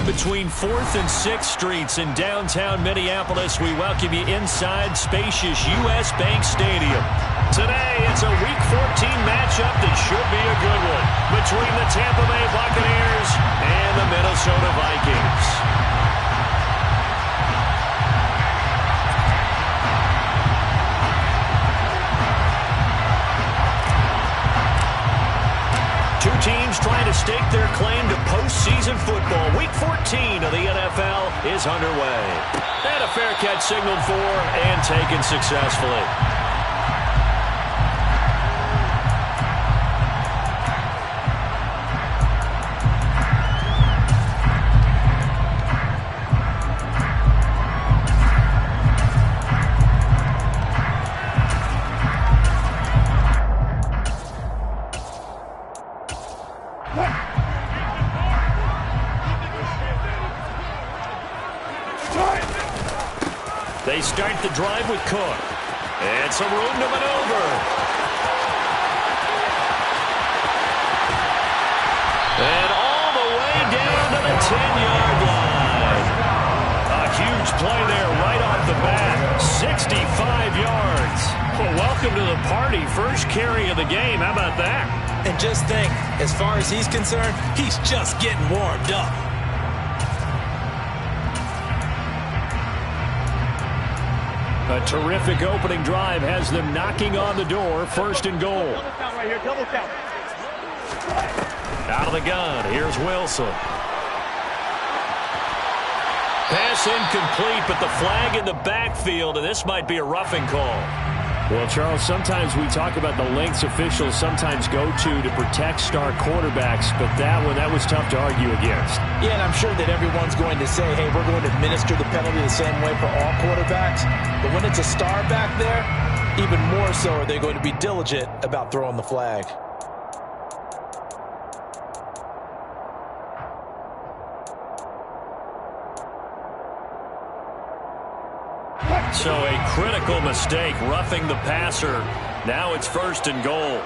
between 4th and 6th Streets in downtown Minneapolis. We welcome you inside spacious U.S. Bank Stadium. Today, it's a Week 14 matchup that should be a good one between the Tampa Bay Buccaneers and the Minnesota Vikings. Two teams trying to stake their claim to postseason football. Week 14 of the NFL is underway. And a fair catch signaled for and taken successfully. They start the drive with Cook. And some room to maneuver. And all the way down to the 10-yard line. A huge play there right off the bat. 65 yards. Well, welcome to the party. First carry of the game. How about that? And just think, as far as he's concerned, he's just getting warmed up. A terrific opening drive has them knocking on the door. First and goal. Double count right here. Double count. Out of the gun. Here's Wilson. Pass incomplete, but the flag in the backfield, and this might be a roughing call. Well, Charles, sometimes we talk about the lengths officials sometimes go to protect star quarterbacks, but that was tough to argue against. Yeah, and I'm sure that everyone's going to say, hey, we're going to administer the penalty the same way for all quarterbacks. But when it's a star back there, even more so are they going to be diligent about throwing the flag. So a critical mistake, roughing the passer. Now it's first and goal.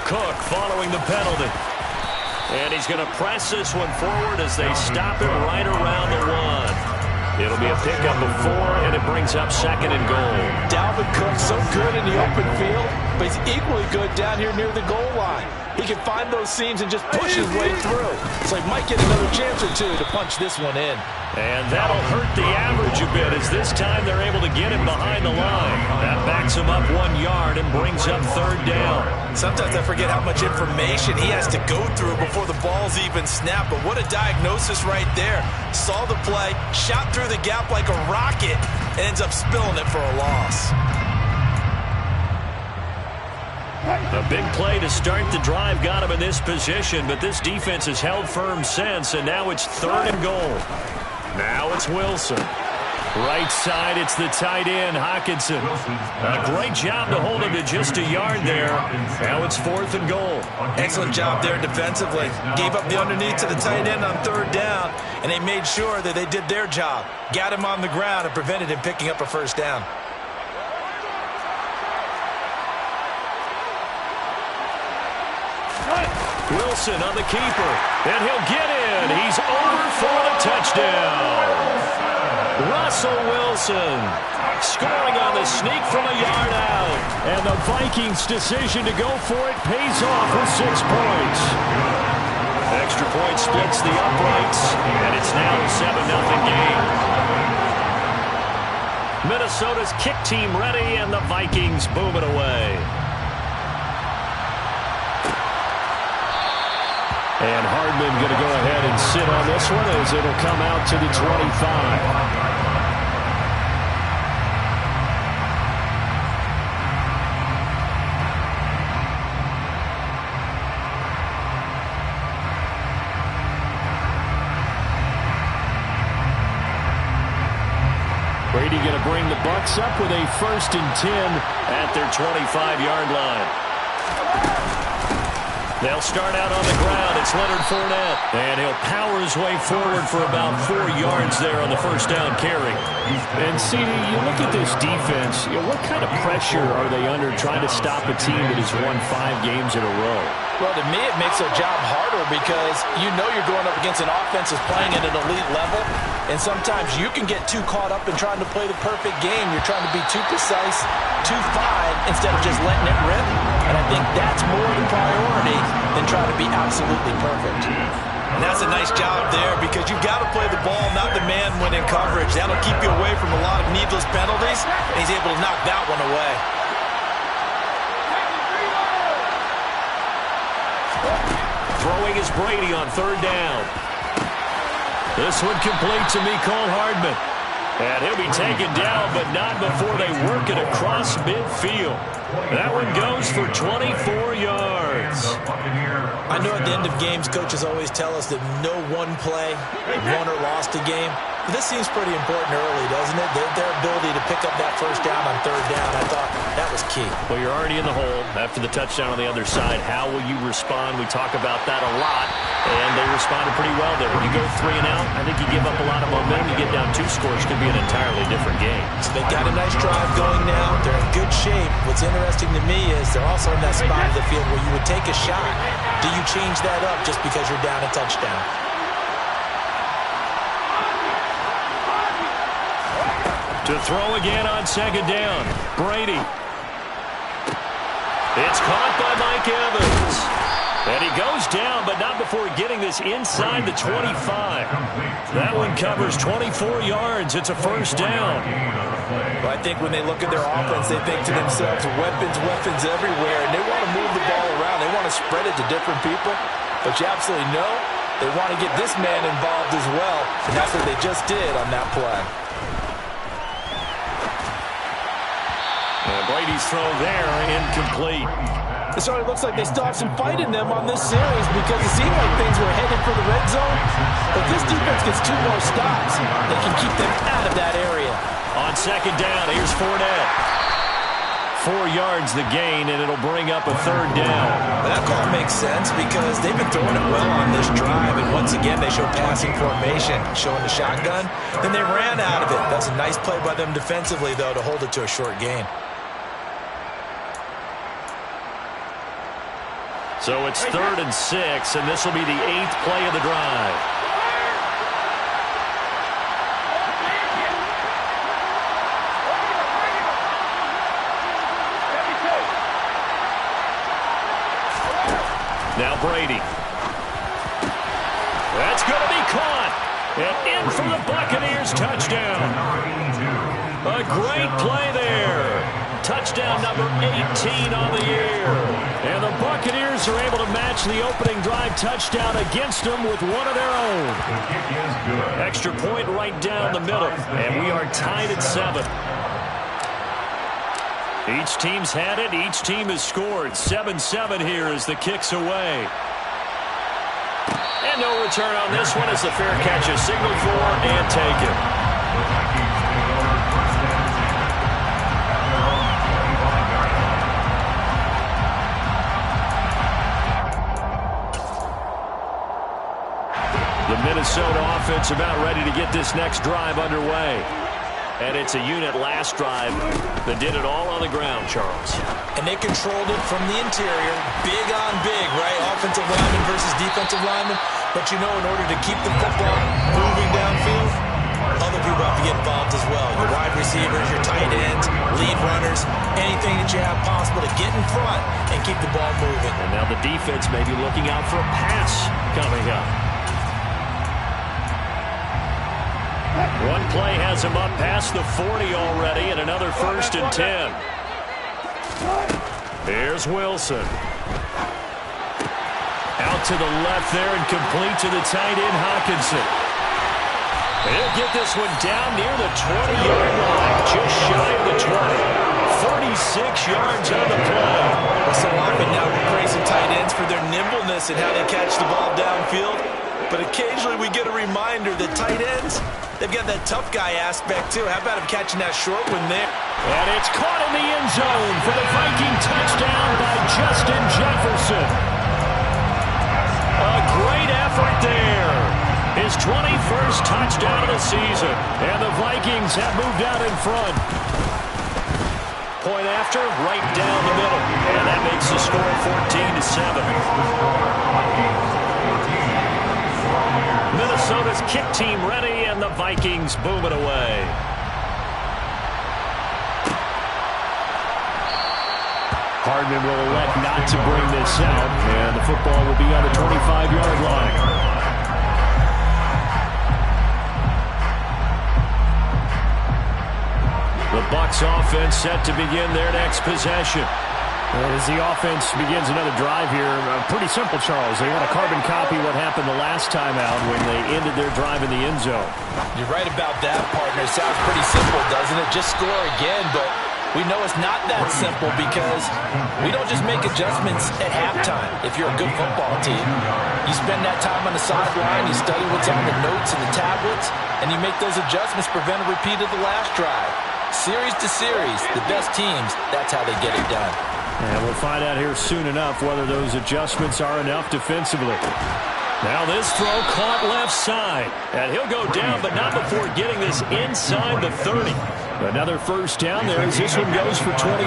Cook following the penalty. And he's going to press this one forward as they stop him right around the 1. It'll be a pickup of 4, and it brings up second and goal. Dalvin Cook so good in the open field, but he's equally good down here near the goal line. He can find those seams and just push his way through. So he might get another chance or two to punch this one in. And that'll hurt the average a bit as this time they're able to get him behind the line. That backs him up 1 yard and brings up third down. Sometimes I forget how much information he has to go through before the ball's even snapped. But what a diagnosis right there. Saw the play, shot through the gap like a rocket, and ends up spilling it for a loss. A big play to start the drive got him in this position, but this defense has held firm since, and now it's third and goal. Now it's Wilson. Right side, it's the tight end, Hockenson. A great job to hold him to just a yard there. Now it's fourth and goal. Excellent job there defensively. Gave up the underneath to the tight end on third down, and they made sure that they did their job. Got him on the ground and prevented him picking up a first down. Wilson on the keeper, and he'll get in. He's over for the touchdown. Russell Wilson scoring on the sneak from a yard out. And the Vikings' decision to go for it pays off with 6 points. Extra point splits the uprights, and it's now a 7-0 game. Minnesota's kick team ready, and the Vikings boom it away. And Hardman going to go ahead and sit on this one as it'll come out to the 25. Brady going to bring the Bucs up with a 1st and 10 at their 25-yard line. They'll start out on the ground. It's Leonard Fournette. And he'll power his way forward for about 4 yards there on the first down carry. And, CD, you look at this defense, what kind of pressure are they under trying to stop a team that has won 5 games in a row? Well, to me, it makes their job harder because you know you're going up against an offense that's playing at an elite level, and sometimes you can get too caught up in trying to play the perfect game. You're trying to be too precise, too fine, instead of just letting it rip, and I think that's more the priority than trying to be absolutely perfect. And that's a nice job there because you've got to play the ball, not the man when in coverage. That'll keep you away from a lot of needless penalties, and he's able to knock that one away. Throwing is Brady on third down. This one complete to Mecole Hardman. And he'll be taken down, but not before they work it across midfield. That one goes for 24 yards. I know at the end of games, coaches always tell us that no one play won or lost a game. But this seems pretty important early, doesn't it? Their ability to pick up that first down on third down, I thought that was key. Well, you're already in the hole after the touchdown on the other side. How will you respond? We talk about that a lot, and they responded pretty well there. You go 3 and out, I think you give up a lot of momentum. You get down 2 scores, could be an entirely different game. So they got a nice drive going now. They're in good shape. What's interesting to me is they're also in that spot of the field where you would take a shot. Do you change that up just because you're down a touchdown? To throw again on second down. Brady. It's caught by Mike Evans. And he goes down, but not before getting this inside the 25. That one covers 24 yards. It's a first down. Well, I think when they look at their offense, they think to themselves, weapons, weapons everywhere, and they want to move the ball around. They want to spread it to different people. But you absolutely know they want to get this man involved as well, and that's what they just did on that play. And Brady's throw there, incomplete. It certainly looks like they still have some fight in them on this series because it seemed like things were headed for the red zone. But this defense gets 2 more stops. They can keep them out of that area. On second down, here's Fournette. 4 yards the gain, and it'll bring up a third down. That call makes sense because they've been throwing it well on this drive, and once again they show passing formation, showing the shotgun. Then they ran out of it. That's a nice play by them defensively, though, to hold it to a short gain. So it's 3rd and 6, and this will be the 8th play of the drive. Now Brady. That's going to be caught. And in for the Buccaneers touchdown. A great play there. Touchdown number 18 on the year. And the Buccaneers are able to match the opening drive touchdown against them with one of their own. Extra point right down the middle. And we are tied at 7. Each team's had it. Each team has scored. 7-7 here as the kick's away. And no return on this one as the fair catch is signaled for and taken. The Minnesota offense about ready to get this next drive underway. And it's a unit last drive that did it all on the ground, Charles. And they controlled it from the interior, big on big, right? Offensive lineman versus defensive lineman. But you know, in order to keep the football moving downfield, other people have to get involved as well. Your wide receivers, your tight ends, lead runners, anything that you have possible to get in front and keep the ball moving. And now the defense may be looking out for a pass coming up. One play has him up past the 40 already, and another 1st and 10. Here's Wilson. Out to the left there and complete to the tight end, Hawkinson. He'll get this one down near the 20-yard line, just shy of the 20. 36 yards on the play. Well, so often now we're praising tight ends for their nimbleness and how they catch the ball downfield. But occasionally we get a reminder that tight ends, they've got that tough guy aspect too. How about him catching that short one there? And it's caught in the end zone for the Viking touchdown by Justin Jefferson. enough right there. His 21st touchdown of the season. And the Vikings have moved out in front. Point after, right down the middle. And that makes the score 14-7. Minnesota's kick team ready, and the Vikings boom it away. Hardman will elect not to bring this out, and the football will be on the 25-yard line. The Bucs offense set to begin their next possession. As the offense begins another drive here, pretty simple, Charles. They want to carbon copy what happened the last time out when they ended their drive in the end zone. You're right about that, partner. Sounds pretty simple, doesn't it? Just score again, but we know it's not that simple because we don't just make adjustments at halftime if you're a good football team. You spend that time on the sideline, you study what's on the notes and the tablets, and you make those adjustments, prevent a repeat of the last drive. Series to series, the best teams, that's how they get it done. And we'll find out here soon enough whether those adjustments are enough defensively. Now this throw caught left side. And he'll go down, but not before getting this inside the 30. Another first down there as this one goes for 25.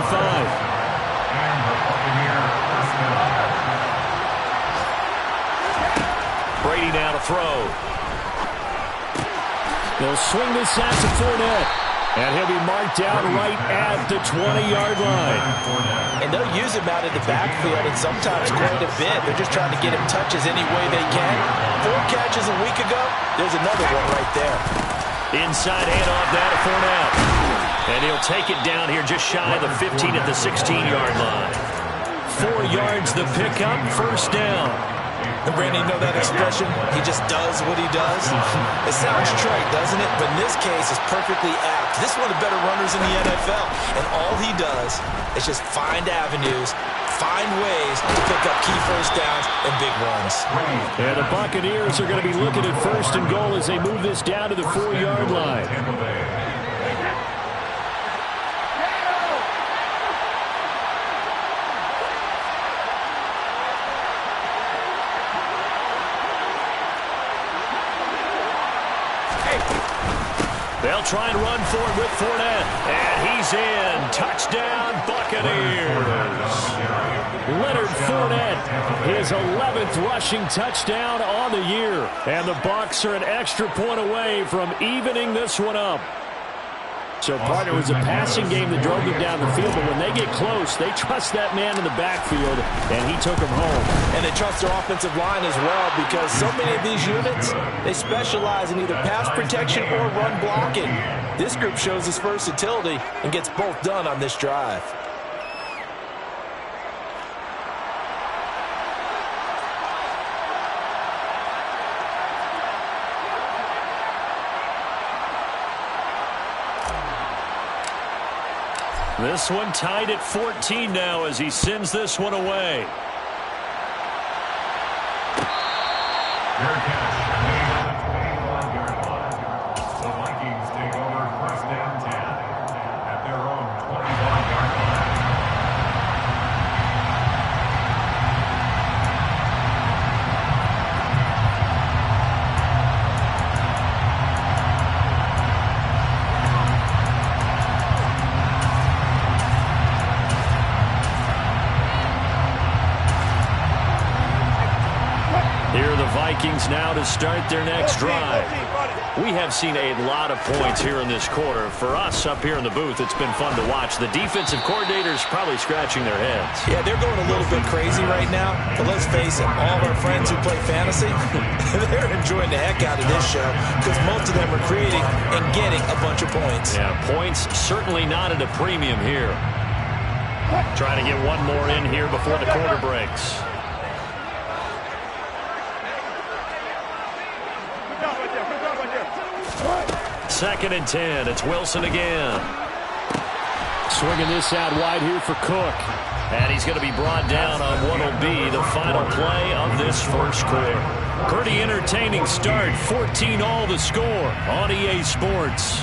Brady now to throw. They'll swing this out to Fournette. And he'll be marked down right at the 20-yard line. And they'll use him out of the backfield, and sometimes quite a bit. They're just trying to get him touches any way they can. 4 catches a week ago. There's another one right there. Inside handoff now to Fournette. And he'll take it down here just shy of the 15 at the 16-yard line. 4 yards the pickup, first down. And Randy, you know that expression? He just does what he does. It sounds trite, doesn't it? But in this case, it's perfectly apt. This is one of the better runners in the NFL. And all he does is just find avenues, find ways to pick up key first downs and big runs. And the Buccaneers are going to be looking at first and goal as they move this down to the 4-yard line. They'll try and run for it with Fournette. And he's in. Touchdown, Buccaneers. Leonard Fournette, his 11th rushing touchdown on the year. And the Bucs are an extra point away from evening this one up. So, partner, it was a passing game that drove them down the field, but when they get close, they trust that man in the backfield, and he took them home. And they trust their offensive line as well because so many of these units, they specialize in either pass protection or run blocking. This group shows its versatility and gets both done on this drive. This one tied at 14 now as he sends this one away. The Vikings take over first down 10 at their own 21-yard line. Here are the Vikings now to start their next drive. We have seen a lot of points here in this quarter. For us up here in the booth, it's been fun to watch. The defensive coordinators probably scratching their heads. Yeah, they're going a little bit crazy right now. But let's face it, all of our friends who play fantasy, they're enjoying the heck out of this show because most of them are creating and getting a bunch of points. Yeah, points certainly not at a premium here. Trying to get one more in here before the quarter breaks. Second and 10. It's Wilson again. Swinging this out wide here for Cook. And he's going to be brought down on what will be the final play of this first quarter. Pretty entertaining start. 14-all the score on EA Sports.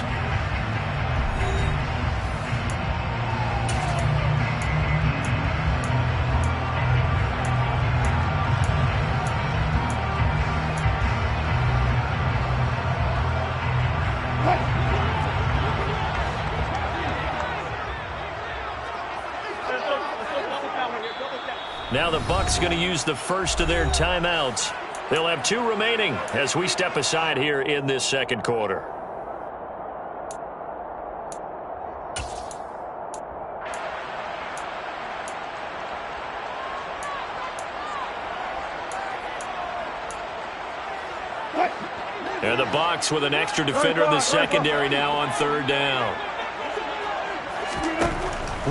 Now the Bucs going to use the first of their timeouts. They'll have 2 remaining as we step aside here in this second quarter. And the Bucs with an extra defender in the secondary now on 3rd down.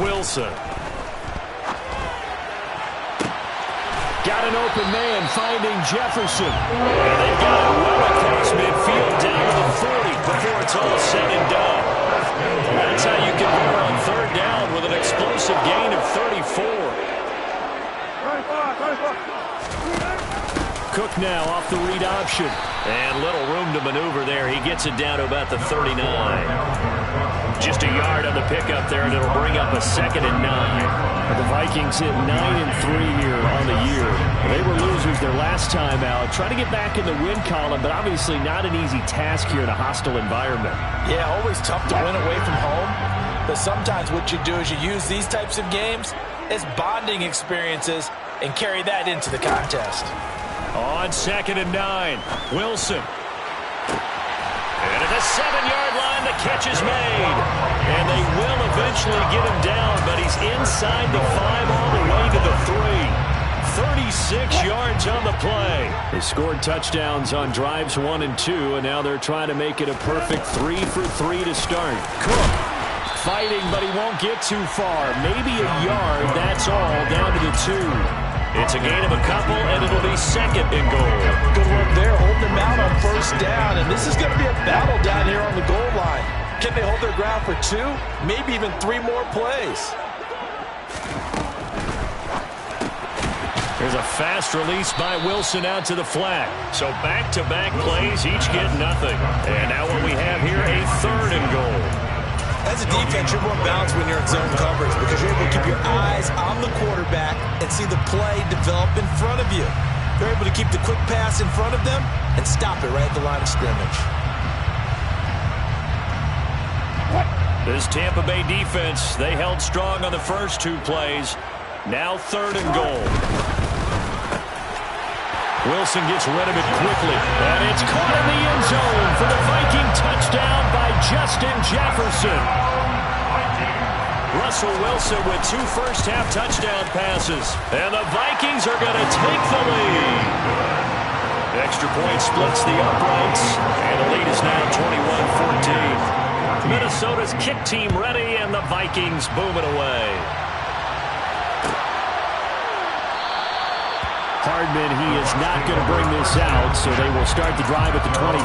Wilson. Got an open man finding Jefferson. And they've got it well across midfield down to the 40 before it's all said and done. And that's how you convert on 3rd down with an explosive gain of 34. Cook now off the read option. And little room to maneuver there. He gets it down to about the 39. Just a yard on the pickup there, and it'll bring up a 2nd and 9. The Vikings hit 9-3 here on the year. They were losers their last time out. Trying to get back in the win column, but obviously not an easy task here in a hostile environment. Yeah, always tough to win away from home. But sometimes what you do is you use these types of games as bonding experiences and carry that into the contest. On 2nd and 9, Wilson. And at the 7-yard line, the catch is made. And they will eventually get him down, but he's inside the 5 all the way to the 3. 36 yards on the play. They scored touchdowns on drives 1 and 2, and now they're trying to make it a perfect 3 for 3 to start. Cook fighting, but he won't get too far. Maybe a yard, that's all, down to the 2. It's a gain of a couple, and it'll be 2nd and goal. Good work there, holding them out on 1st down, and this is going to be a battle down here on the goal line. Can they hold their ground for 2, maybe even 3 more plays? There's a fast release by Wilson out to the flat. So back-to-back plays, each get nothing. And now what we have here, a 3rd and goal. As a defense, you're more balanced when you're in zone coverage because you're able to keep your eyes on the quarterback and see the play develop in front of you. They're able to keep the quick pass in front of them and stop it right at the line of scrimmage. This Tampa Bay defense, they held strong on the first 2 plays. Now 3rd and goal. Wilson gets rid of it quickly. And it's caught in the end zone for the Viking touchdown by Justin Jefferson. Russell Wilson with 2 first-half touchdown passes. And the Vikings are going to take the lead. Extra point splits the uprights. And the lead is now 21-14. Minnesota's kick team ready, and the Vikings booming away. Hardman, he is not going to bring this out, so they will start the drive at the 25.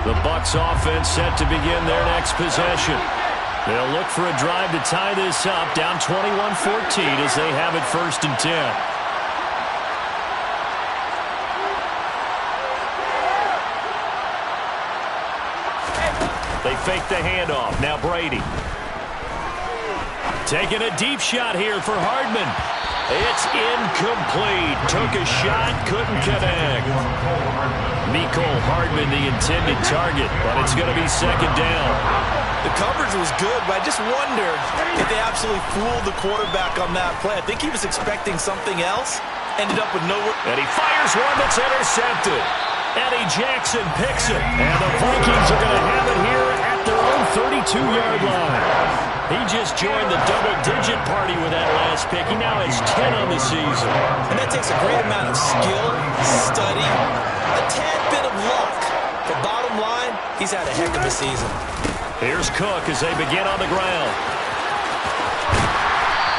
The Bucs offense set to begin their next possession. They'll look for a drive to tie this up, down 21-14 as they have it 1st and 10. They fake the handoff. Now Brady. Taking a deep shot here for Hardman. It's incomplete. Took a shot, couldn't connect. Mecole Hardman, the intended target, but it's going to be 2nd down. The coverage was good, but I just wondered if they absolutely fooled the quarterback on that play. I think he was expecting something else. Ended up with nowhere. And he fires one that's intercepted. Eddie Jackson picks it. And the Vikings are going to have it here at their own 32-yard line. He just joined the double-digit party with that last pick. He now has 10 on the season. And that takes a great amount of skill, study, a tad bit of luck. But bottom line, he's had a heck of a season. Here's Cook as they begin on the ground.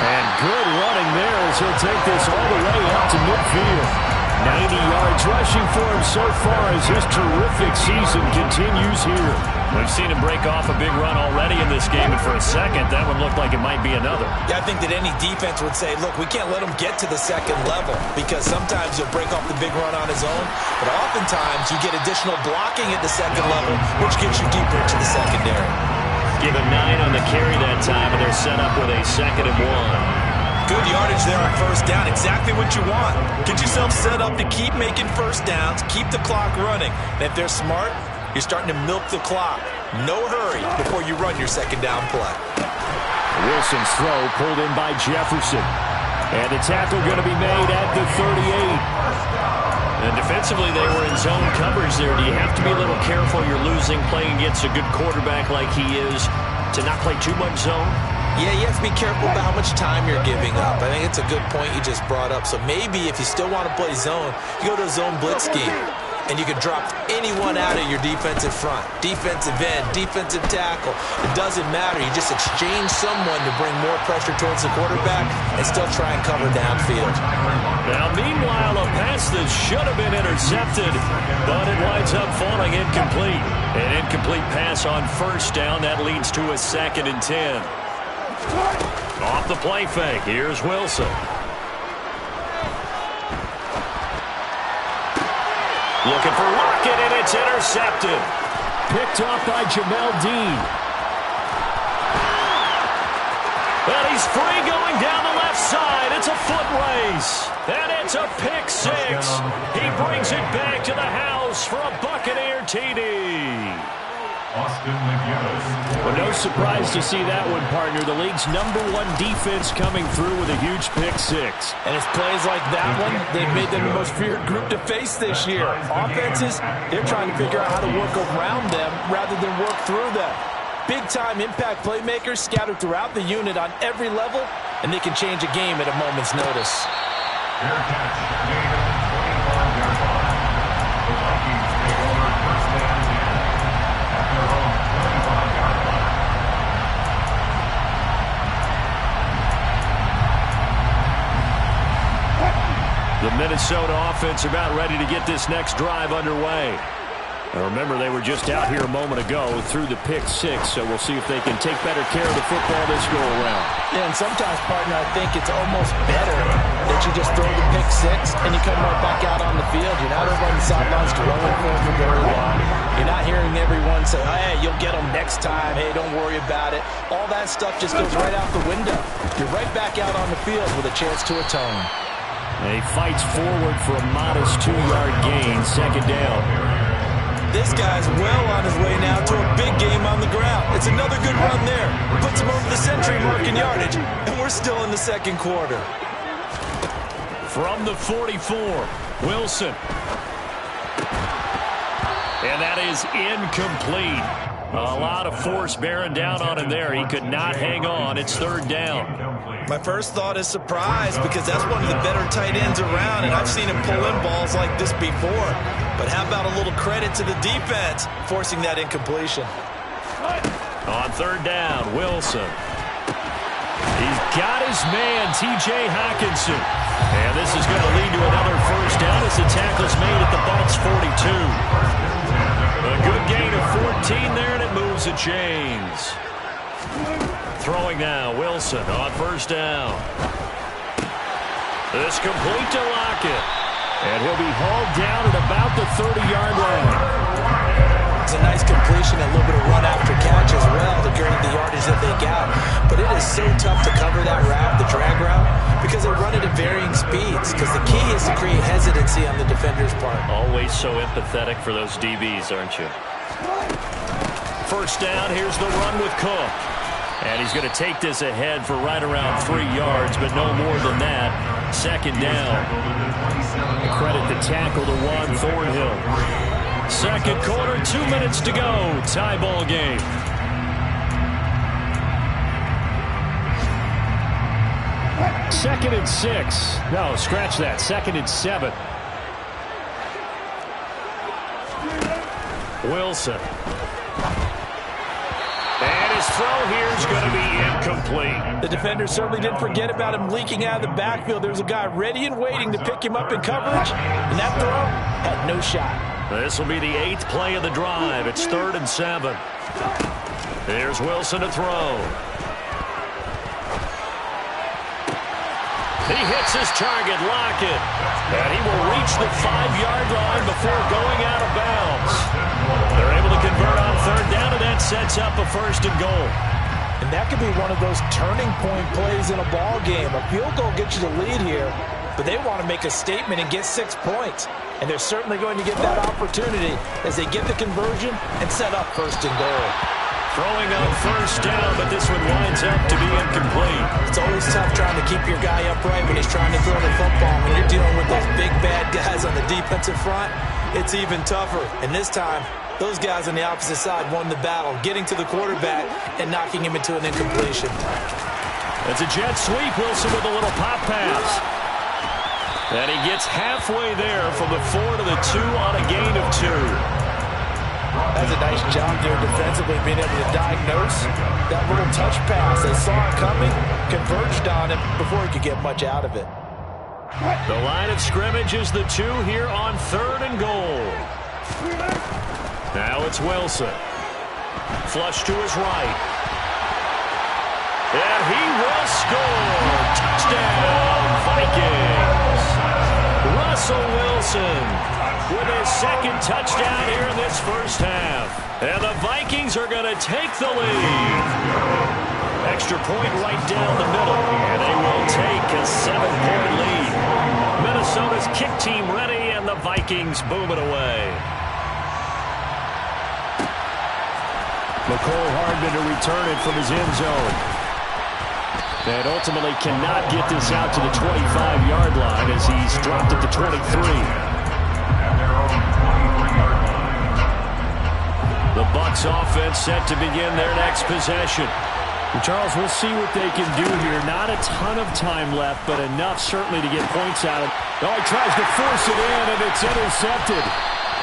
And good running there as he'll take this all the way up to midfield. 90 yards rushing for him so far as his terrific season continues here. We've seen him break off a big run already in this game, and for a second, that one looked like it might be another. Yeah, I think that any defense would say, look, we can't let him get to the 2nd level because sometimes he'll break off the big run on his own, but oftentimes you get additional blocking at the 2nd level, which gets you deeper into the secondary. Give him 9 on the carry that time, and they're set up with a 2nd and 1. Good yardage there on 1st down. Exactly what you want. Get yourself set up to keep making 1st downs, keep the clock running. And if they're smart, you're starting to milk the clock. No hurry before you run your second down play. Wilson's throw pulled in by Jefferson. And the tackle going to be made at the 38. And defensively, they were in zone coverage there. Do you have to be a little careful? You're losing, playing against a good quarterback like he is, to not play too much zone? Yeah, you have to be careful about how much time you're giving up. I think it's a good point you just brought up. So maybe if you still want to play zone, you go to a zone blitz scheme. And you can drop anyone out of your defensive front. Defensive end, defensive tackle. It doesn't matter. You just exchange someone to bring more pressure towards the quarterback and still try and cover downfield. Now, meanwhile, a pass that should have been intercepted, but it winds up falling incomplete. An incomplete pass on first down. That leads to a 2nd and 10. Off the play fake. Here's Wilson. Looking for Lockett, and it's intercepted. Picked off by Jamel Dean. And he's free going down the left side. It's a foot race. And it's a pick 6. He brings it back to the house for a Buccaneer TD. Well, no surprise to see that one, partner. The league's #1 defense coming through with a huge pick 6. And it's plays like that one, they've made them the most feared group to face this year. Offenses, they're trying to figure out how to work around them rather than work through them. Big-time impact playmakers scattered throughout the unit on every level, and they can change a game at a moment's notice. Fair catch, made at the 25-yard line. The Vikings take over first down 10 at their own 25-yard line. The Minnesota offense about ready to get this next drive underway. Now remember, they were just out here a moment ago through the pick 6, so we'll see if they can take better care of the football this go-around. Yeah, and sometimes, partner, I think it's almost better that you just throw the pick 6 and you come right back out on the field. You're not over on the sidelines dwelling for very long. You're not hearing everyone say, hey, you'll get them next time. Hey, don't worry about it. All that stuff just goes right out the window. You're right back out on the field with a chance to atone. And he fights forward for a modest 2-yard gain, 2nd down. This guy's well on his way now to a big game on the ground. It's another good run there. Puts him over the century mark in yardage, and we're still in the 2nd quarter. From the 44, Wilson. And that is incomplete. A lot of force bearing down on him there. He could not hang on. It's 3rd down. My first thought is surprise, because that's one of the better tight ends around, and I've seen him pull in balls like this before. But how about a little credit to the defense forcing that incompletion? On 3rd down, Wilson. He's got his man, T.J. Hockenson. And this is going to lead to another first down as the tackle's made at the Bucs 42. A good gain of 14 there, and it moves the chains. Throwing now, Wilson on 1st down. This complete to Lockett. And he'll be hauled down at about the 30-yard line. It's a nice completion, a little bit of run after catch as well to gain the yardage that they got. But it is so tough to cover that route, the drag route, because they run it at varying speeds. Because the key is to create hesitancy on the defender's part. Always so empathetic for those DBs, aren't you? 1st down, here's the run with Cook. And he's going to take this ahead for right around 3 yards, but no more than that. 2nd down. Credit the tackle to Juan Thornhill. 2nd quarter, 2 minutes to go. Tie ball game. Second and 6. No, scratch that. 2nd and 7. Wilson. And his throw here is going to be incomplete. The defender certainly didn't forget about him leaking out of the backfield. There's a guy ready and waiting to pick him up in coverage, and that throw had no shot. This will be the 8th play of the drive. It's 3rd and 7. Here's Wilson to throw. He hits his target, Lockett. And he will reach the 5-yard line before going out of bounds. They're able to convert on 3rd down, and that sets up a 1st and goal. And that could be one of those turning point plays in a ball game. A field goal gets you the lead here. but they want to make a statement and get 6 points. And they're certainly going to get that opportunity as they get the conversion and set up 1st and goal. Throwing on 1st down, but this one winds up to be incomplete. It's always tough trying to keep your guy upright when he's trying to throw the football. When you're dealing with those big, bad guys on the defensive front, it's even tougher. And this time, those guys on the opposite side won the battle, getting to the quarterback and knocking him into an incompletion. It's a jet sweep. Wilson with a little pop pass. And he gets halfway there from the 4 to the 2 on a gain of 2. That's a nice job there defensively, being able to diagnose that little touch pass. They saw it coming, converged on him before he could get much out of it. The line of scrimmage is the 2 here on 3rd and goal. Now it's Wilson. Flush to his right. And he will score. Touchdown, Vikings. Russell Wilson with his 2nd touchdown here in this 1st half. And the Vikings are going to take the lead. Extra point right down the middle. And they will take a 7-point lead. Minnesota's kick team ready, and the Vikings boom it away. McCole Hardman to return it from his end zone. And ultimately cannot get this out to the 25-yard line as he's dropped at the 23. The Bucs offense set to begin their next possession. And Charles, we'll see what they can do here. Not a ton of time left, but enough certainly to get points out of it. Oh, he tries to force it in, and it's intercepted.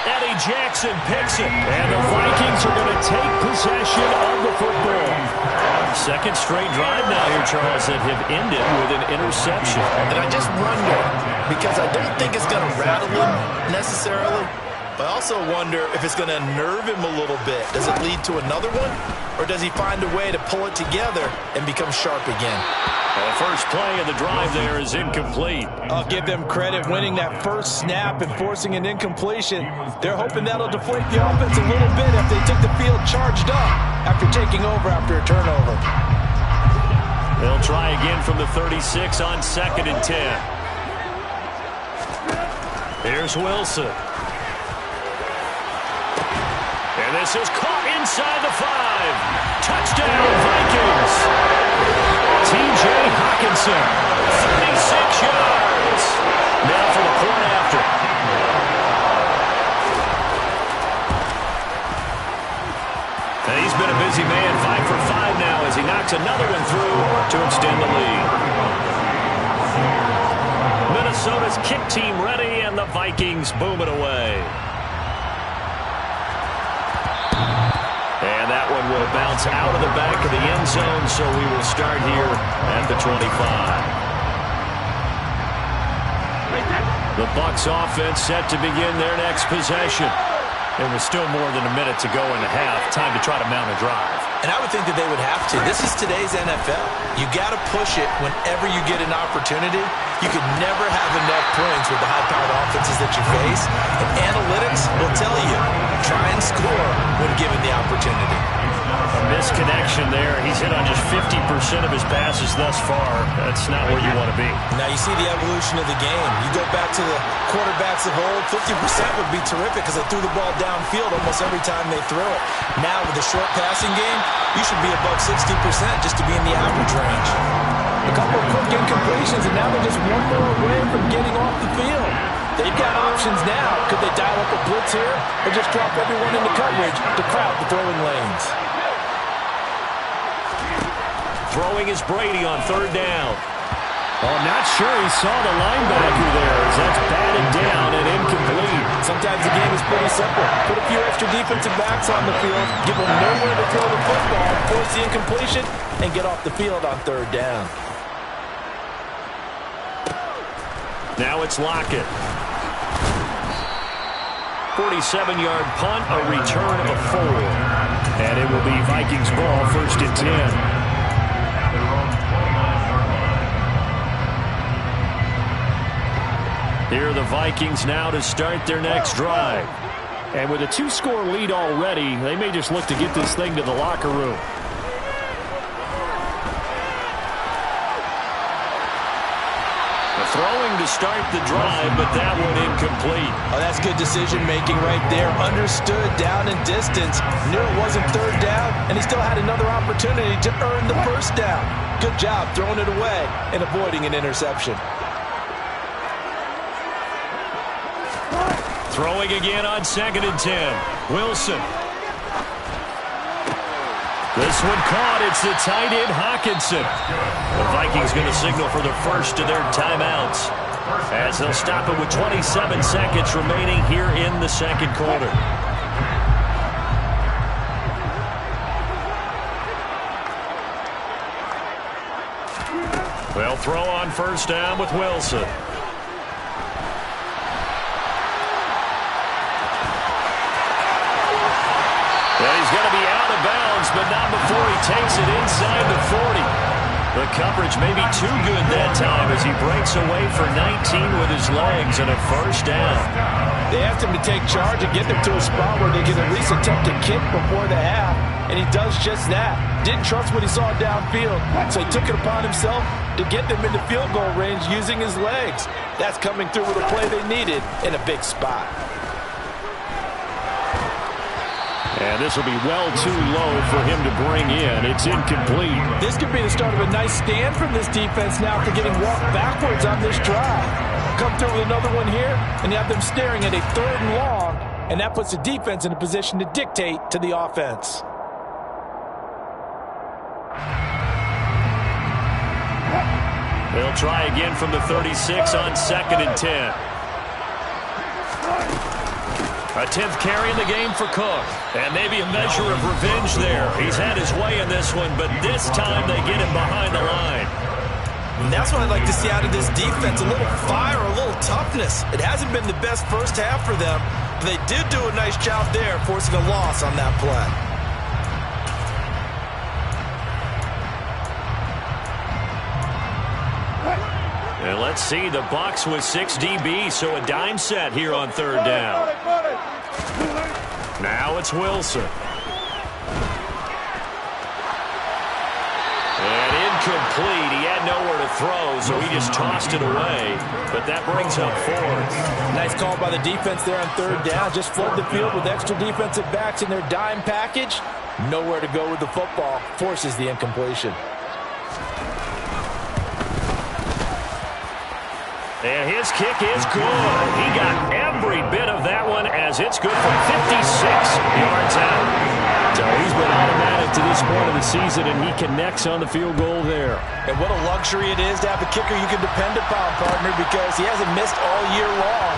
Eddie Jackson picks it. And the Vikings are going to take possession of the football. 2nd straight drive now here, Charles, that have ended with an interception. And I just wonder, because I don't think it's going to rattle him necessarily, but I also wonder if it's going to nerve him a little bit. Does it lead to another one, or does he find a way to pull it together and become sharp again? The first play of the drive there is incomplete. I'll give them credit winning that first snap and forcing an incompletion. They're hoping that'll deflate the offense a little bit if they took the field charged up after taking over after a turnover. They'll try again from the 36 on 2nd and 10. Here's Wilson. And this is caught inside the 5. Touchdown, Vikings. T.J. Hawkinson, 36 yards. Now for the point after. And he's been a busy man, 5 for 5 now as he knocks another one through to extend the lead. Minnesota's kick team ready, and the Vikings boom it away. And that one will bounce out of the back of the end zone, so we will start here at the 25. The Bucs offense set to begin their next possession. And with still more than a minute to go in the half, time to try to mount a drive. And I would think that they would have to. This is today's NFL. You got to push it whenever you get an opportunity. You could never have enough points with the high-powered offenses that you face. And analytics will tell you, try and score when given the opportunity. A misconnection there. He's hit on just 50% of his passes thus far. That's not where you want to be. Now you see the evolution of the game. You go back to the quarterbacks of old, 50% would be terrific because they threw the ball downfield almost every time they threw it. Now with the short passing game, you should be above 60% just to be in the average range. A couple of quick incompletions, and now they're just one more away from getting off the field. They've got options now. Could they dial up a blitz here or just drop everyone into coverage to crowd the throwing lanes? Throwing is Brady on 3rd down. Oh, not sure he saw the linebacker there as that's batted down and incomplete. Sometimes the game is pretty simple. Put a few extra defensive backs on the field, give them nowhere to throw the football, force the incompletion, and get off the field on 3rd down. Now it's Lockett. 47-yard punt, a return of 4. And it will be Vikings ball, 1st and 10. Here are the Vikings now to start their next drive. And with a 2-score lead already, they may just look to get this thing to the locker room. Throwing to start the drive, but that one incomplete. Oh, that's good decision-making right there. Understood down and distance. Knew it wasn't third down, and he still had another opportunity to earn the first down. Good job throwing it away and avoiding an interception. Throwing again on 2nd and 10. Wilson. This one caught. It's the tight end, Hawkinson. The Vikings going to signal for the first of their timeouts, as they'll stop it with 27 seconds remaining here in the second quarter. They'll throw on first down with Wilson. And he's going to be out of bounds, but not before he takes it inside the 40. The coverage may be too good that time as he breaks away for 19 with his legs and a first down. They asked him to take charge and get them to a spot where they can at least attempt a kick before the half, and he does just that. Didn't trust what he saw downfield, so he took it upon himself to get them into field goal range using his legs. That's coming through with a play they needed in a big spot. And this will be well too low for him to bring in. It's incomplete. This could be the start of a nice stand from this defense now after getting walked backwards on this drive. Come through with another one here, and you have them staring at a 3rd and long, and that puts the defense in a position to dictate to the offense. They'll try again from the 36 on 2nd and 10. A 10th carry in the game for Cook. And maybe a measure of revenge there. He's had his way in this one, but this time they get him behind the line. And that's what I'd like to see out of this defense. A little fire, a little toughness. It hasn't been the best first half for them, but they did do a nice job there, forcing a loss on that play. And let's see, the Bucs with 6 DB, so a dime set here on 3rd down. Now it's Wilson. And incomplete. He had nowhere to throw, so he just tossed it away. But that brings up 4th. Nice call by the defense there on 3rd down. Just flood the field with extra defensive backs in their dime package. Nowhere to go with the football. Forces the incompletion. And his kick is good. He got every bit of that one as it's good from 56 yards out. So he's been automatic to this point of the season, and he connects on the field goal there. And what a luxury it is to have a kicker you can depend upon, partner, because he hasn't missed all year long.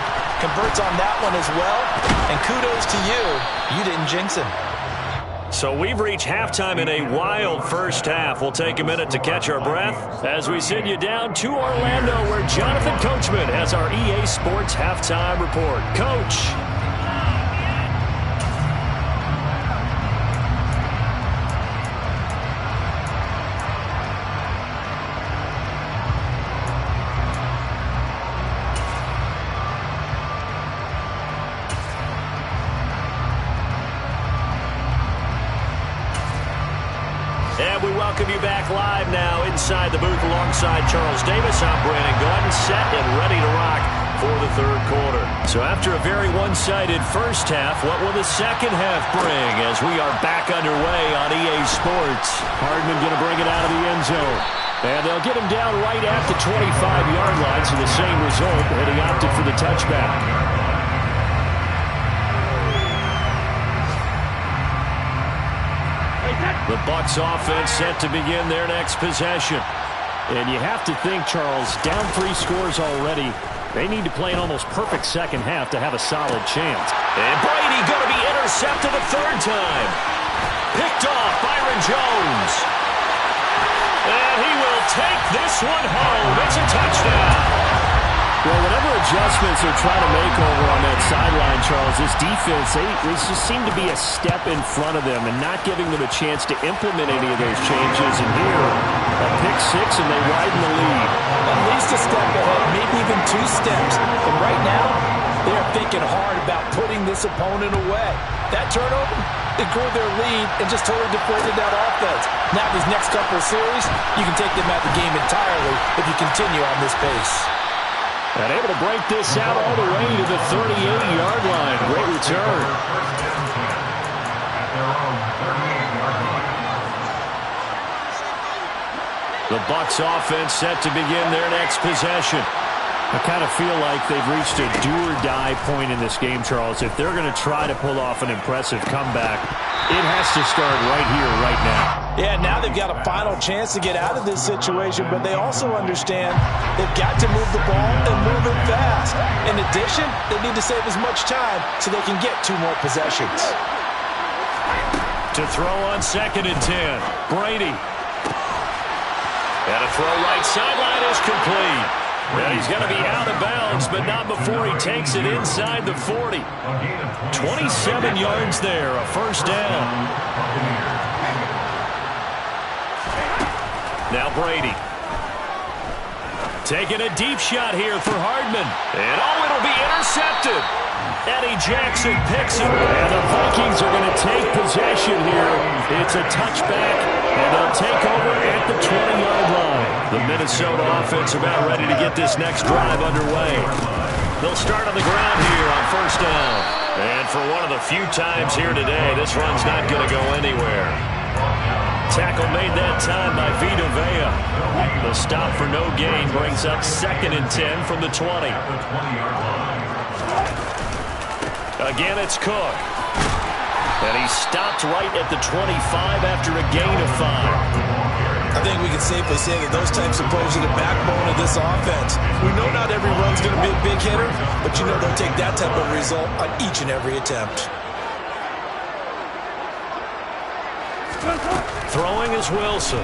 Converts on that one as well. And kudos to you. You didn't jinx him. So we've reached halftime in a wild first half. We'll take a minute to catch our breath as we send you down to Orlando, where Jonathan Coachman has our EA Sports halftime report. Coach. And we welcome you back live now inside the booth alongside Charles Davis. I'm Brandon Gordon, set and ready to rock for the 3rd quarter. So after a very one-sided first half, what will the second half bring as we are back underway on EA Sports? Hardman going to bring it out of the end zone. And they'll get him down right at the 25-yard line, so the same result, and he opted for the touchback. The Bucs offense set to begin their next possession. And you have to think, Charles, down 3 scores already. They need to play an almost perfect second half to have a solid chance. And Brady going to be intercepted a 3rd time. Picked off Byron Jones. And he will take this one home. It's a touchdown. Well, whatever adjustments they're trying to make over on that sideline, Charles, this defense, they just seem to be a step in front of them and not giving them a chance to implement any of those changes. And here, a pick 6, and they widen the lead. At least a step ahead, maybe even 2 steps. And right now, they are thinking hard about putting this opponent away. That turnover, it grew their lead and just totally deflated that offense. Now, these next couple of series, you can take them out of the game entirely if you continue on this pace. And able to break this out all the way to the 38-yard line. Great return. At their own 38-yard line. The Bucs offense set to begin their next possession. I kind of feel like they've reached a do-or-die point in this game, Charles. If they're going to try to pull off an impressive comeback, it has to start right here, right now. Yeah, now they've got a final chance to get out of this situation, but they also understand they've got to move the ball and move it fast. In addition, they need to save as much time so they can get 2 more possessions. To throw on 2nd and 10, Brady. And a throw right sideline is complete. And he's going to be out of bounds, but not before he takes it inside the 40. 27 yards there, a first down. Now Brady. Taking a deep shot here for Hardman. And it'll be intercepted. Eddie Jackson picks it. And the Vikings are going to take possession here. It's a touchback, and they'll take over at the 20-yard line. The Minnesota offense about ready to get this next drive underway. They'll start on the ground here on first down. And for one of the few times here today, this run's not going to go anywhere. Tackle made that time by Vita Vea. The stop for no gain brings up 2nd and 10 from the 20. Again, it's Cook. And he stopped right at the 25 after a gain of 5. I think we can safely say that those types of plays are the backbone of this offense. We know not every run's going to be a big hitter, but you know they'll take that type of result on each and every attempt. Throwing is Wilson.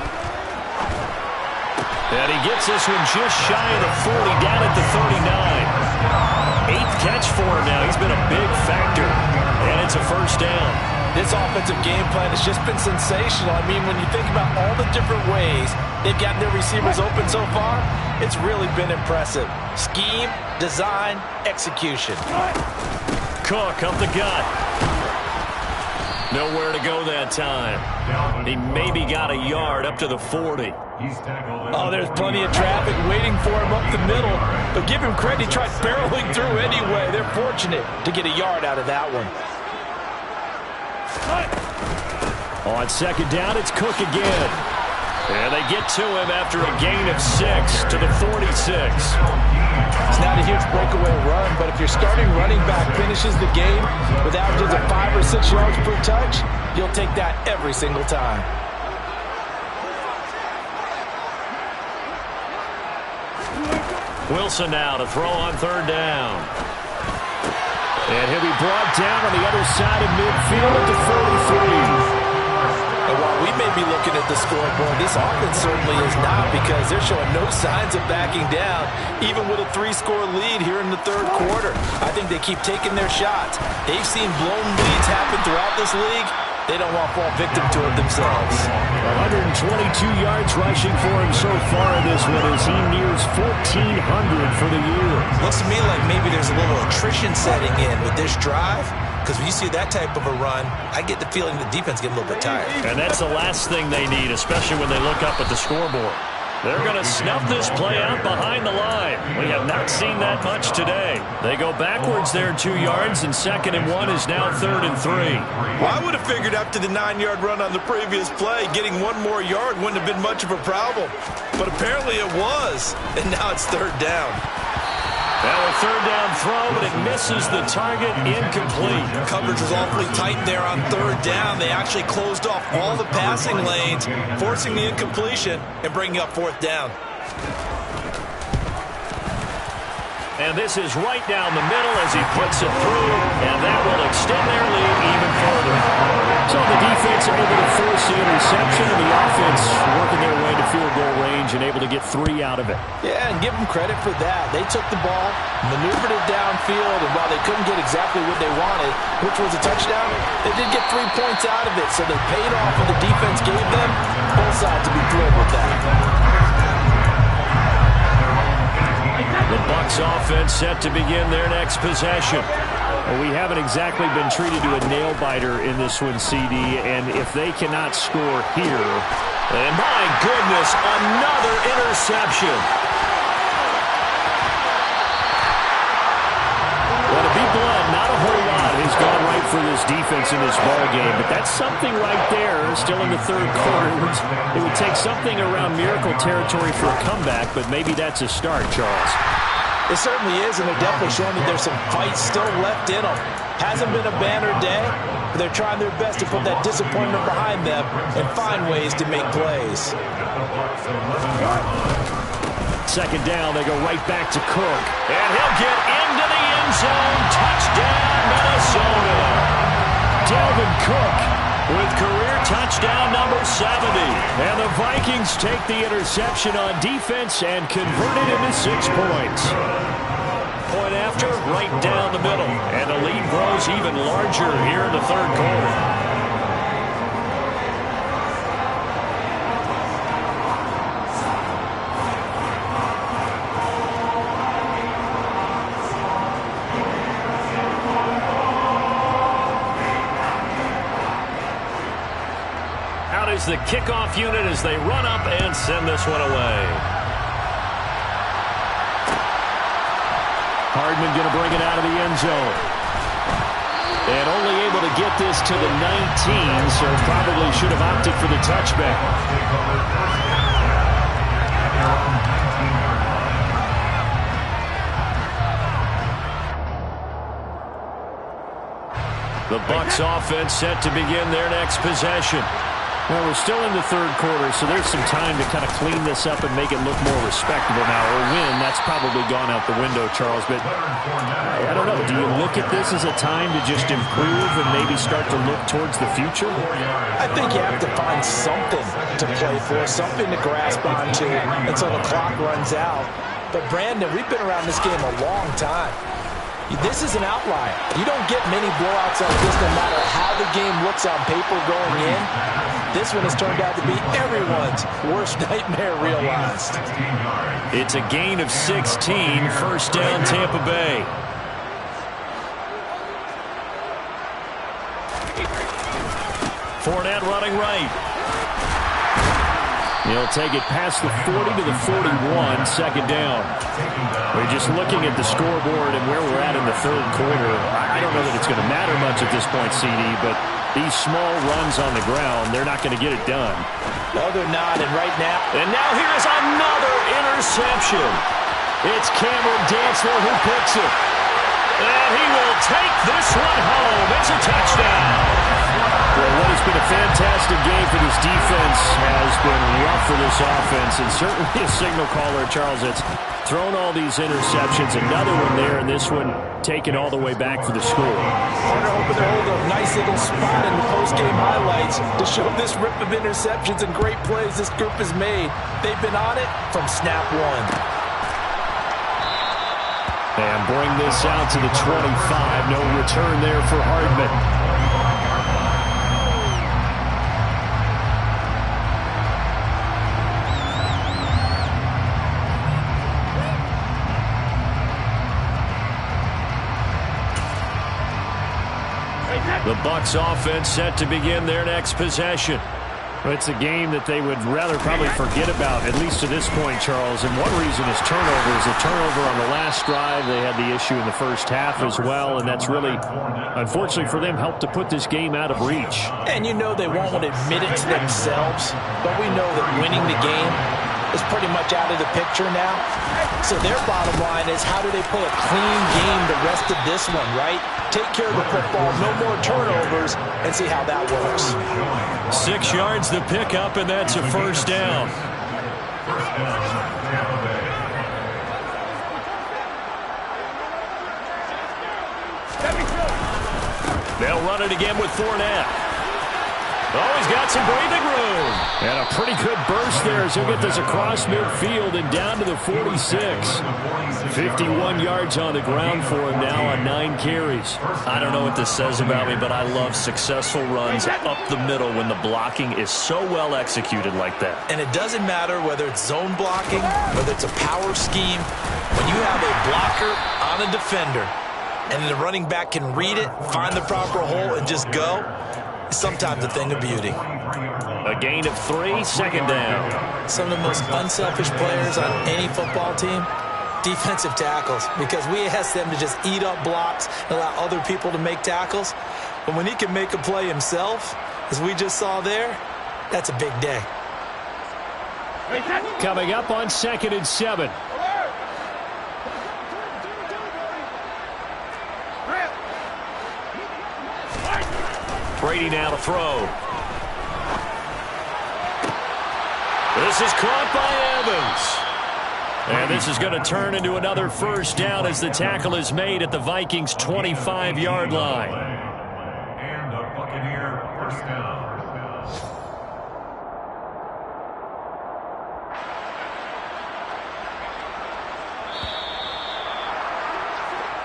And he gets this one just shy of the 40, down at the 39. 8th catch for him now. He's been a big factor. And it's a first down. This offensive game plan has just been sensational. I mean, when you think about all the different ways they've gotten their receivers open so far, it's really been impressive. Scheme, design, execution. Cook up the gut. Nowhere to go that time. He maybe got a yard up to the 40. Oh, there's plenty of traffic waiting for him up the middle. But give him credit, he tried barreling through anyway. They're fortunate to get a yard out of that one. On 2nd down, it's Cook again. And they get to him after a gain of 6 to the 46. It's not a huge breakaway run, but if your starting running back finishes the game with averages of 5 or 6 yards per touch, you'll take that every single time. Wilson now to throw on 3rd down. And he'll be brought down on the other side of midfield at the 43. And while we may be looking at the scoreboard, this offense certainly is not, because they're showing no signs of backing down, even with a 3-score lead here in the 3rd quarter. I think they keep taking their shots. They've seen blown leads happen throughout this league. They don't want to fall victim to it themselves. 122 yards rushing for him so far in this one as he nears 1,400 for the year. Looks to me like maybe there's a little attrition setting in with this drive, because when you see that type of a run, I get the feeling the defense get a little bit tired. And that's the last thing they need, especially when they look up at the scoreboard. They're going to snuff this play out behind the line. We have not seen that much today. They go backwards there 2 yards, and 2nd and 1 is now 3rd and 3. Well, I would have figured after the 9-yard run on the previous play, getting 1 more yard wouldn't have been much of a problem. But apparently it was, and now it's 3rd down. Now a 3rd down throw, but it misses the target, incomplete. Coverage was awfully tight there on 3rd down. They actually closed off all the passing lanes, forcing the incompletion and bringing up 4th down. And this is right down the middle as he puts it through, and that will extend their lead even further. So the defense able to force the interception, and the offense working their way to field goal range and able to get 3 out of it. Yeah, and give them credit for that. They took the ball, maneuvered it downfield, and while they couldn't get exactly what they wanted, which was a touchdown, they did get 3 points out of it, so they paid off what the defense gave them. Both sides to be thrilled with that. The Bucs offense set to begin their next possession. Well, we haven't exactly been treated to a nail-biter in this one, CD, and if they cannot score here... And my goodness, another interception. for this defense in this ball game, but that's something right there. Still in the third quarter. It would take something around miracle territory for a comeback, but maybe that's a start, Charles. It certainly is, and they're definitely showing that there's some fight still left in them. Hasn't been a banner day, but they're trying their best to put that disappointment behind them and find ways to make plays. Second down, they go right back to Cook. And he'll get into the end zone. Touchdown, Minnesota. Dalvin Cook with career touchdown number 70. And the Vikings take the interception on defense and convert it into 6 points. Point after, right down the middle. And the lead grows even larger here in the third quarter. Is the kickoff unit as they run up and send this one away. Hardman going to bring it out of the end zone. And only able to get this to the 19, so probably should have opted for the touchback. The Bucs offense set to begin their next possession. Well, we're still in the third quarter, so there's some time to kind of clean this up and make it look more respectable now. Or win, that's probably gone out the window, Charles. But I don't know. Do you look at this as a time to just improve and maybe start to look towards the future? I think you have to find something to play for, something to grasp onto until the clock runs out. But, Brandon, we've been around this game a long time. This is an outlier. You don't get many blowouts like this no matter how the game looks on paper going in. This one has turned out to be everyone's worst nightmare realized. It's a gain of 16, first down Tampa Bay. Fournette running right. He'll take it past the 40 to the 41, second down. We're just looking at the scoreboard and where we're at in the third quarter. I don't know that it's going to matter much at this point, CD, but these small runs on the ground, they're not going to get it done. No, they're not, and now here's another interception. It's Cameron Dantzler who picks it. And he will take this one home. It's a touchdown. Well, what has been a fantastic game for this defense has been rough for this offense, and certainly a signal caller, Charles, that's thrown all these interceptions. Another one there, and this one taken all the way back for the score. They're hoping to hold a nice little spot in the post-game highlights to show this rip of interceptions and great plays this group has made. They've been on it from snap one. And bring this out to the 25. No return there for Hardman. The Bucs offense set to begin their next possession. It's a game that they would rather probably forget about, at least to this point, Charles. And one reason is turnovers. A turnover on the last drive. They had the issue in the first half as well, and that's really, unfortunately for them, helped to put this game out of reach. And you know they won't admit it to themselves, but we know that winning the game is pretty much out of the picture now. So their bottom line is, how do they play a clean game the rest of this one, right? Take care of the football, no more turnovers, and see how that works. 6 yards the pickup, and that's a first down. They'll run it again with Fournette. Oh, he's got some breathing room. And a pretty good burst there as he'll get this across midfield and down to the 46. 51 yards on the ground for him now on 9 carries. I don't know what this says about me, but I love successful runs up the middle when the blocking is so well executed like that. And it doesn't matter whether it's zone blocking, whether it's a power scheme. When you have a blocker on a defender and the running back can read it, find the proper hole, and just go, sometimes a thing of beauty. A gain of 3, second down. Some of the most unselfish players on any football team, defensive tackles, because we ask them to just eat up blocks and allow other people to make tackles. But when he can make a play himself, as we just saw there, that's a big day. Coming up on 2nd and 7. Brady now to throw. This is caught by Evans. And this is going to turn into another first down as the tackle is made at the Vikings' 25-yard line. And a Buccaneer first down.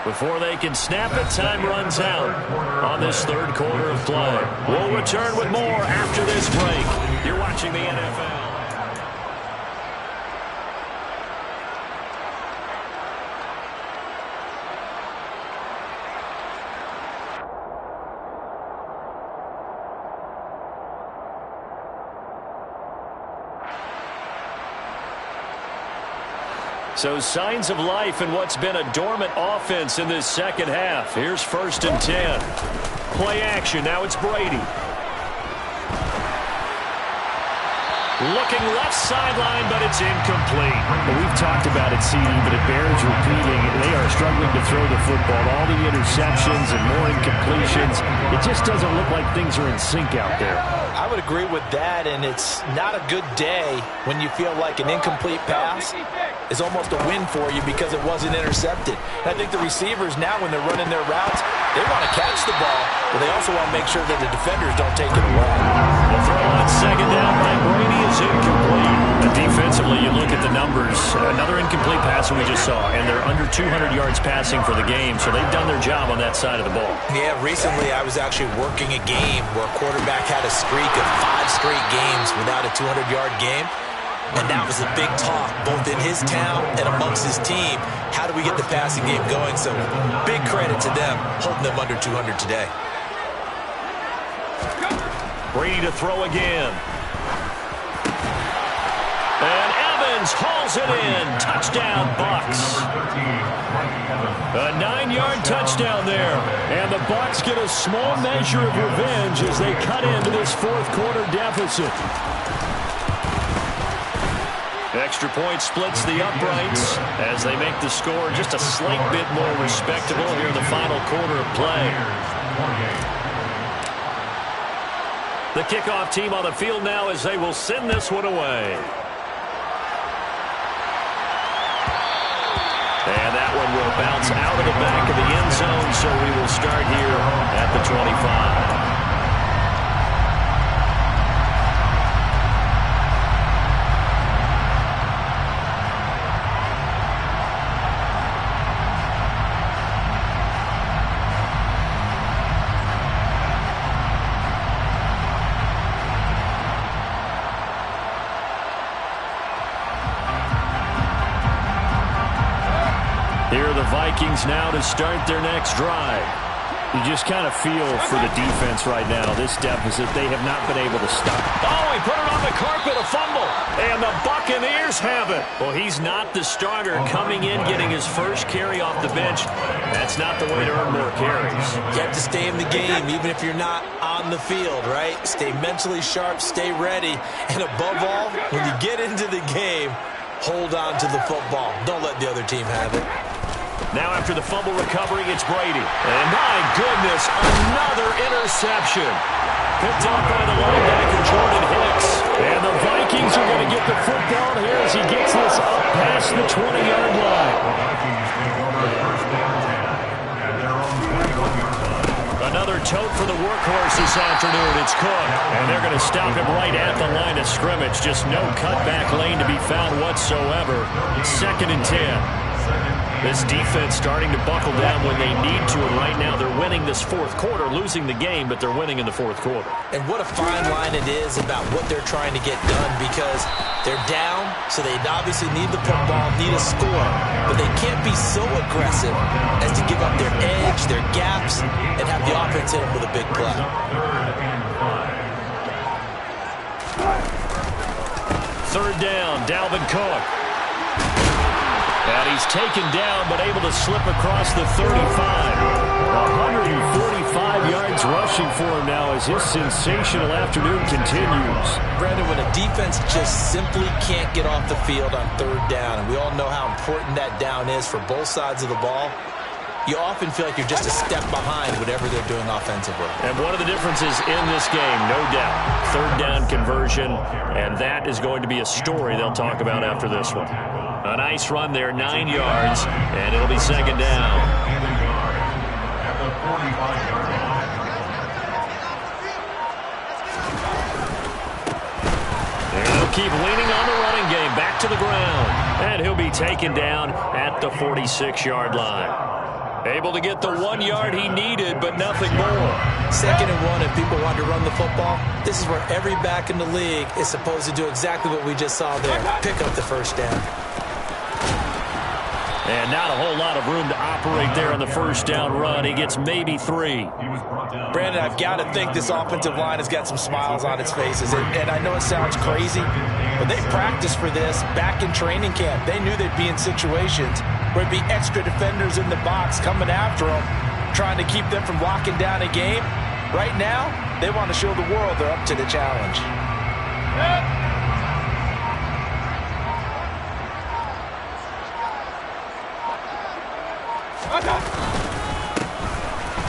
Before they can snap it, time runs out on this third quarter of play. We'll return with more after this break. You're watching the NFL. So signs of life in what's been a dormant offense in this second half. Here's 1st and 10. Play action. Now it's Brady. Looking left sideline, but it's incomplete. Well, we've talked about it, CD, but it bears repeating. They are struggling to throw the football. All the interceptions and more incompletions. It just doesn't look like things are in sync out there. I would agree with that, and it's not a good day when you feel like an incomplete pass is almost a win for you because it wasn't intercepted. And I think the receivers now, when they're running their routes, they want to catch the ball, but they also want to make sure that the defenders don't take it away. The throw on 2nd down by Brady is incomplete. And defensively, you look at the numbers. Another incomplete pass that we just saw, and they're under 200 yards passing for the game, so they've done their job on that side of the ball. Yeah, recently I was actually working a game where a quarterback had a streak of 5 straight games without a 200-yard game. And that was a big talk, both in his town and amongst his team. How do we get the passing game going? So big credit to them, holding them under 200 today. Brady to throw again. And Evans hauls it in. Touchdown, Bucs. A 9-yard touchdown there. And the Bucs get a small measure of revenge as they cut into this fourth quarter deficit. Extra point splits the uprights as they make the score just a slight bit more respectable here in the final quarter of play. The kickoff team on the field now as they will send this one away. And that one will bounce out of the back of the end zone, so we will start here at the 25. Here are the Vikings now to start their next drive. You just kind of feel for the defense right now, this deficit, they have not been able to stop. Oh, he put it on the carpet, a fumble. And the Buccaneers have it. Well, he's not the starter coming in, getting his first carry off the bench. That's not the way to earn more carries. You have to stay in the game, even if you're not on the field, right? Stay mentally sharp, stay ready. And above all, when you get into the game, hold on to the football. Don't let the other team have it. Now after the fumble recovery, it's Brady. And my goodness, another interception. Picked off by the linebacker, Jordan Hicks. And the Vikings are going to get the football here as he gets this up past the 20-yard line. Another tote for the workhorse this afternoon. It's Cook. And they're going to stop him right at the line of scrimmage. Just no cutback lane to be found whatsoever. 2nd and 10. This defense starting to buckle down when they need to, and right now they're winning this fourth quarter, losing the game, but they're winning in the fourth quarter. And what a fine line it is about what they're trying to get done, because they're down, so they obviously need the football, need a score, but they can't be so aggressive as to give up their edge, their gaps, and have the offense hit them with a big play. 3rd down, Dalvin Cook. And he's taken down, but able to slip across the 35. 145 yards rushing. rushing for him now as his sensational afternoon continues. Brandon, when a defense just simply can't get off the field on third down, and we all know how important that down is for both sides of the ball, you often feel like you're just a step behind whatever they're doing offensively. And one of the differences in this game, no doubt, third down conversion, and that is going to be a story they'll talk about after this one. A nice run there, 9 yards, and it'll be second down. At the 45-yard line. And they'll keep leaning on the running game, back to the ground, and he'll be taken down at the 46-yard line. Able to get the 1 yard he needed, but nothing more. 2nd and 1, if people want to run the football, this is where every back in the league is supposed to do exactly what we just saw there. Pick up the first down. And not a whole lot of room to operate there on the first down run. He gets maybe 3. Brandon, I've got to think this offensive line has got some smiles on its faces. And I know it sounds crazy, but they practiced for this back in training camp. They knew they'd be in situations where it'd be extra defenders in the box coming after them, trying to keep them from locking down a game. Right now, they want to show the world they're up to the challenge.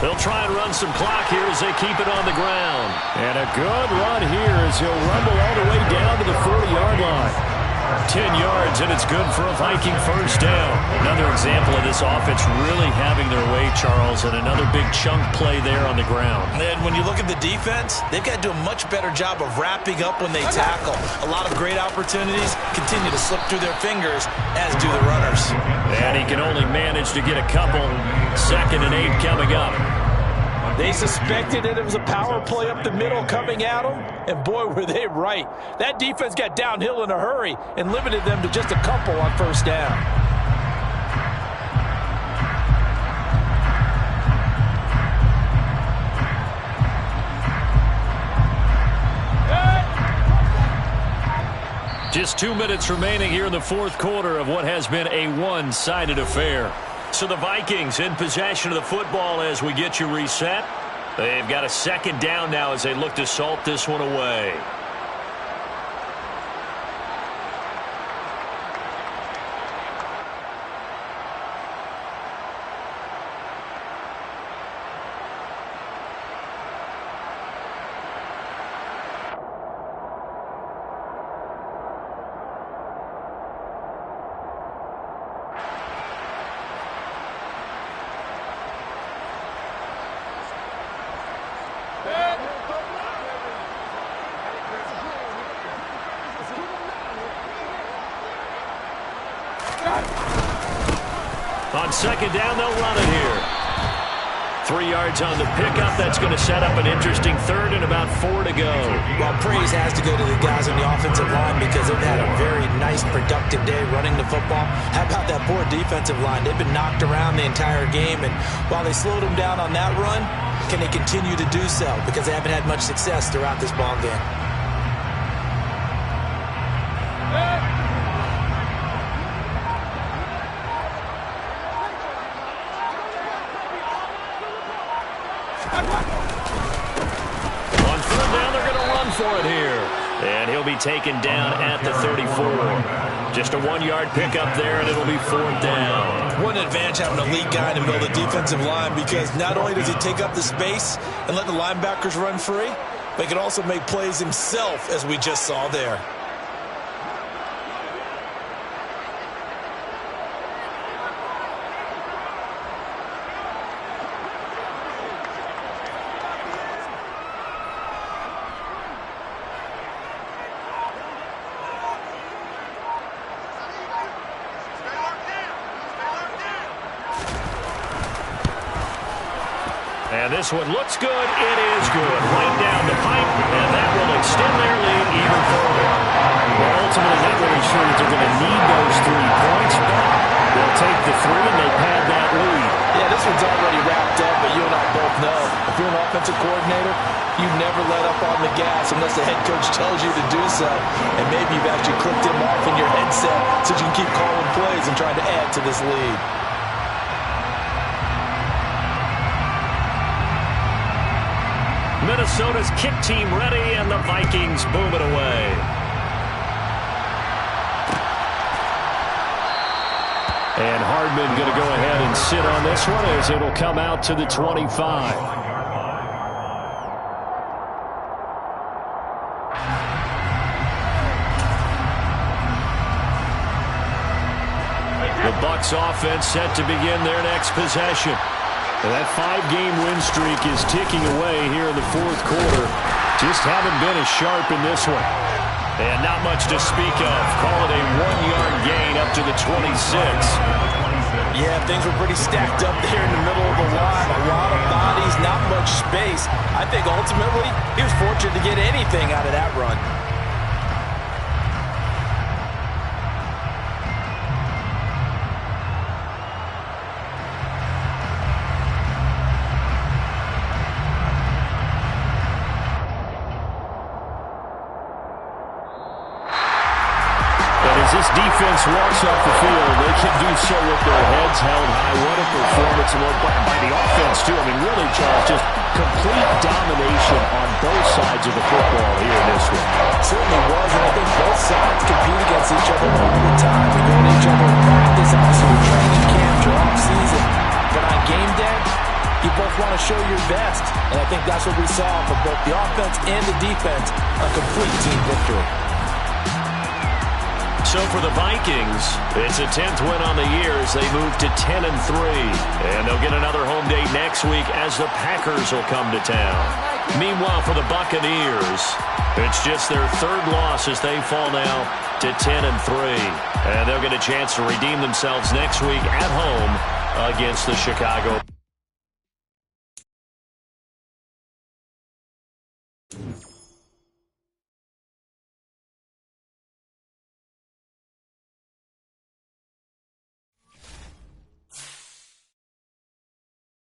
They'll try and run some clock here as they keep it on the ground. And a good run here as he'll rumble all the way down to the 40-yard line. 10 yards, and it's good for a Viking first down. Another example of this offense really having their way, Charles, and another big chunk play there on the ground. And when you look at the defense, they've got to do a much better job of wrapping up when they tackle. A lot of great opportunities continue to slip through their fingers, as do the runners. And he can only manage to get a couple. 2nd and 8 coming up. They suspected that it was a power play up the middle coming at them, and boy, were they right. That defense got downhill in a hurry and limited them to just a couple on first down. Just 2 minutes remaining here in the fourth quarter of what has been a one-sided affair. So the Vikings in possession of the football as we get you reset. They've got a second down now as they look to salt this one away. On second down, they'll run it here. 3 yards on the pickup. That's going to set up an interesting third and about 4 to go. Well, praise has to go to the guys on the offensive line because they've had a very nice, productive day running the football. How about that poor defensive line? They've been knocked around the entire game, and while they slowed them down on that run, can they continue to do so? Because they haven't had much success throughout this ball game. On third down, they're going to run for it here. And he'll be taken down at the 34. Just a 1 yard pickup there, and it'll be 4th down. What an advantage having a lead guy in the middle of the defensive line, because not only does he take up the space and let the linebackers run free, but he can also make plays himself, as we just saw there. And this one looks good. It is good. Right down the pipe, and that will extend their lead even further. Well, ultimately, not really sure that they're going to need those 3 points, but they'll take the 3 and they pad that lead. Yeah, this one's already wrapped up, but you and I both know if you're an offensive coordinator, you never let up on the gas unless the head coach tells you to do so. And maybe you've actually clicked him off in your headset so you can keep calling plays and trying to add to this lead. Minnesota's kick team ready, and the Vikings boom it away. And Hardman going to go ahead and sit on this one as it'll come out to the 25. The Bucs offense set to begin their next possession. And that 5-game win streak is ticking away here in the fourth quarter. Just haven't been as sharp in this one. And not much to speak of. Call it a 1-yard gain up to the 26. Yeah, things were pretty stacked up there in the middle of the line. A lot of bodies, not much space. I think ultimately he was fortunate to get anything out of that run. This defense walks off the field. They can do so with their heads held high. What a performance by the offense, too. I mean, really, Charles, just complete domination on both sides of the football here in this one. Certainly was, and I think both sides compete against each other all the time. They go to each other in practice, obviously with training camp or off-season. But on game day, you both want to show your best. And I think that's what we saw for both the offense and the defense, a complete team victory. So for the Vikings, it's a 10th win on the year as they move to 10-3. And they'll get another home date next week as the Packers will come to town. Meanwhile, for the Buccaneers, it's just their third loss as they fall now to 10-3. And they'll get a chance to redeem themselves next week at home against the Chicago Bears.